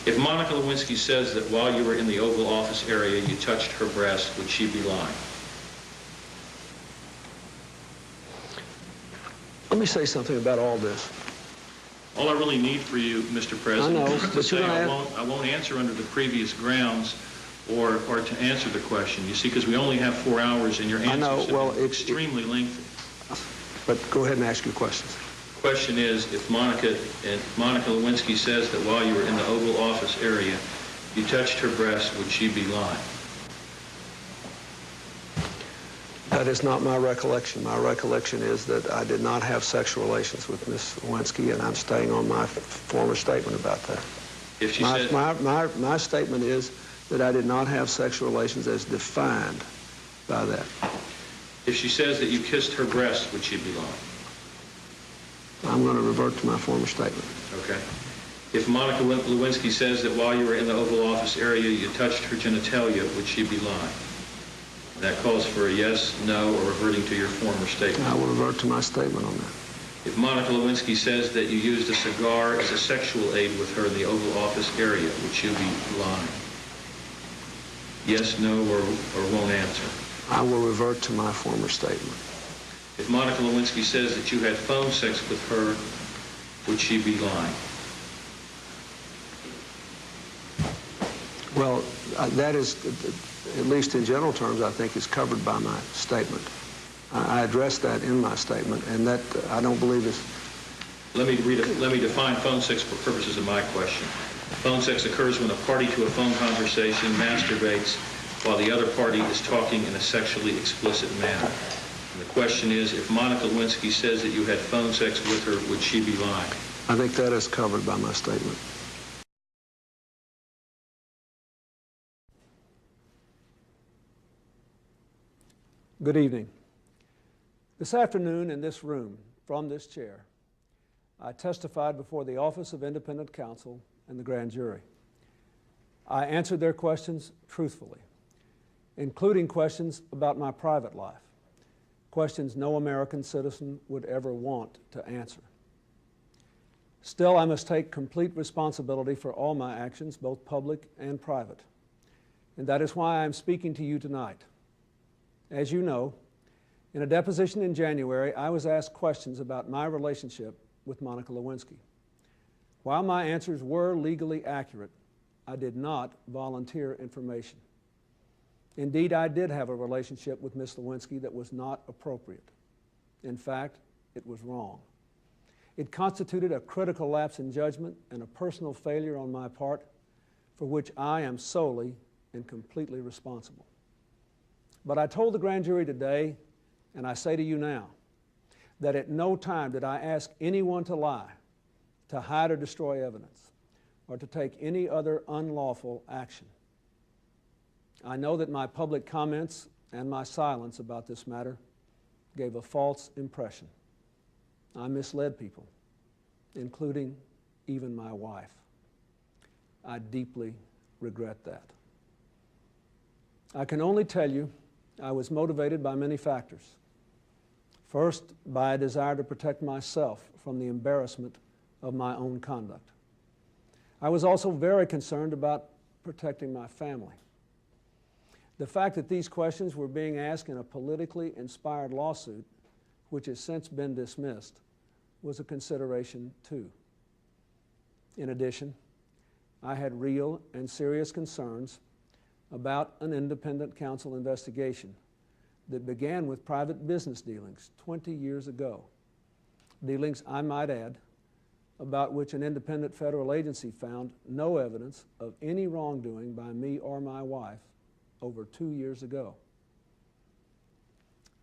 If Monica Lewinsky says that while you were in the Oval Office area you touched her breast, would she be lying? Let me say something about all this. All I really need for you, Mr. President, I know, is to say I won't answer under the previous grounds or to answer the question. You see, because we only have 4 hours and your answers are extremely lengthy. But go ahead and ask your questions. The question is, if Monica Lewinsky says that while you were in the Oval Office area you touched her breast, would she be lying? That is not my recollection. My recollection is that I did not have sexual relations with Ms. Lewinsky, and I'm staying on my former statement about that. If she my statement is that I did not have sexual relations as defined by that. If she says that you kissed her breast, would she be lying? I'm going to revert to my former statement. Okay. If Monica Lewinsky says that while you were in the Oval Office area you touched her genitalia, would she be lying? That calls for a yes, no, or reverting to your former statement. I will revert to my statement on that. If Monica Lewinsky says that you used a cigar as a sexual aid with her in the Oval Office area, would she be lying? Yes, no, or won't answer? I will revert to my former statement. If Monica Lewinsky says that you had phone sex with her, would she be lying? Well, that is, at least in general terms, I think is covered by my statement. I addressed that in my statement, and that I don't believe is... Let me define phone sex for purposes of my question. Phone sex occurs when a party to a phone conversation masturbates while the other party is talking in a sexually explicit manner. And the question is, if Monica Lewinsky says that you had phone sex with her, would she be lying? I think that is covered by my statement. Good evening. This afternoon in this room, from this chair, I testified before the Office of Independent Counsel and the grand jury. I answered their questions truthfully, including questions about my private life, questions no American citizen would ever want to answer. Still, I must take complete responsibility for all my actions, both public and private. And that is why I'm speaking to you tonight. As you know, in a deposition in January, I was asked questions about my relationship with Monica Lewinsky. While my answers were legally accurate, I did not volunteer information. Indeed, I did have a relationship with Ms. Lewinsky that was not appropriate. In fact, it was wrong. It constituted a critical lapse in judgment and a personal failure on my part for which I am solely and completely responsible. But I told the grand jury today, and I say to you now, that at no time did I ask anyone to lie, to hide or destroy evidence, or to take any other unlawful action. I know that my public comments and my silence about this matter gave a false impression. I misled people, including even my wife. I deeply regret that. I can only tell you I was motivated by many factors. First, by a desire to protect myself from the embarrassment of my own conduct. I was also very concerned about protecting my family. The fact that these questions were being asked in a politically inspired lawsuit, which has since been dismissed, was a consideration too. In addition, I had real and serious concerns about an independent counsel investigation that began with private business dealings 20 years ago. Dealings, I might add, about which an independent federal agency found no evidence of any wrongdoing by me or my wife over 2 years ago.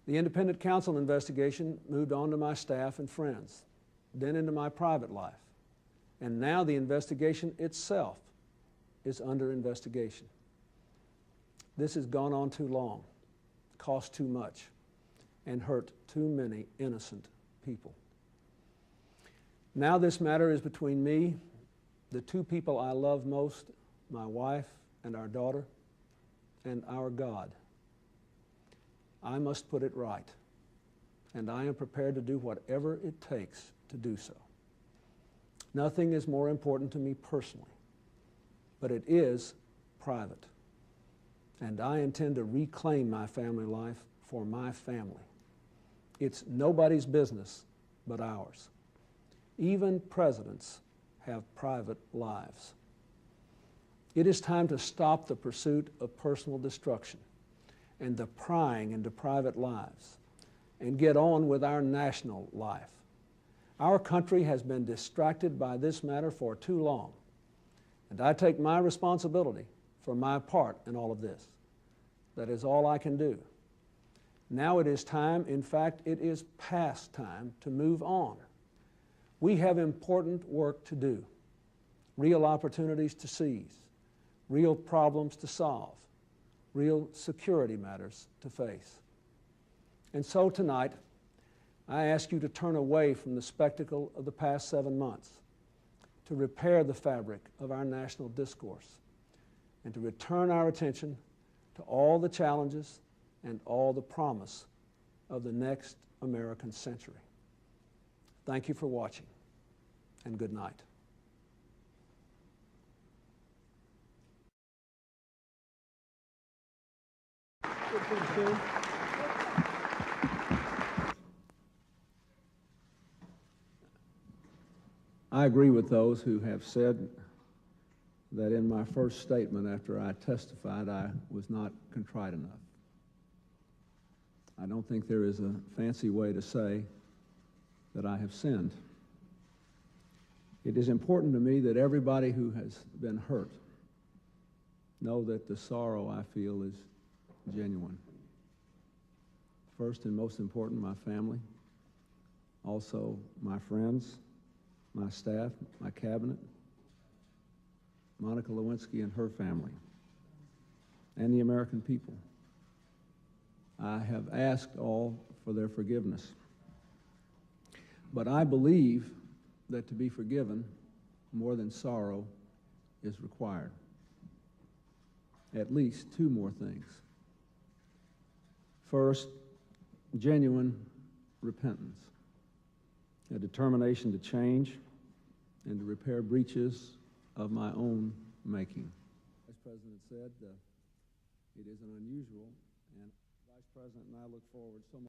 The independent counsel investigation moved on to my staff and friends, then into my private life, and now the investigation itself is under investigation. This has gone on too long, cost too much, and hurt too many innocent people. Now this matter is between me, the two people I love most, my wife and our daughter, and our God. I must put it right, and I am prepared to do whatever it takes to do so. Nothing is more important to me personally but it is private. And I intend to reclaim my family life for my family. It's nobody's business but ours. Even presidents have private lives. It is time to stop the pursuit of personal destruction and the prying into private lives and get on with our national life. Our country has been distracted by this matter for too long, and I take my responsibility for my part in all of this. That is all I can do. Now it is time, in fact, it is past time to move on. We have important work to do, real opportunities to seize, real problems to solve, real security matters to face. And so tonight, I ask you to turn away from the spectacle of the past 7 months, to repair the fabric of our national discourse, and to return our attention to all the challenges and all the promise of the next American century. Thank you for watching, and good night. I agree with those who have said that in my first statement after I testified, I was not contrite enough. I don't think there is a fancy way to say that I have sinned. It is important to me that everybody who has been hurt know that the sorrow I feel is genuine. First and most important, my family, also my friends, my staff, my cabinet, Monica Lewinsky and her family, and the American people. I have asked all for their forgiveness. But I believe that to be forgiven, more than sorrow is required. At least two more things. First, genuine repentance, a determination to change and to repair breaches of my own making. Vice President said it is an unusual, and Vice President and I look forward so much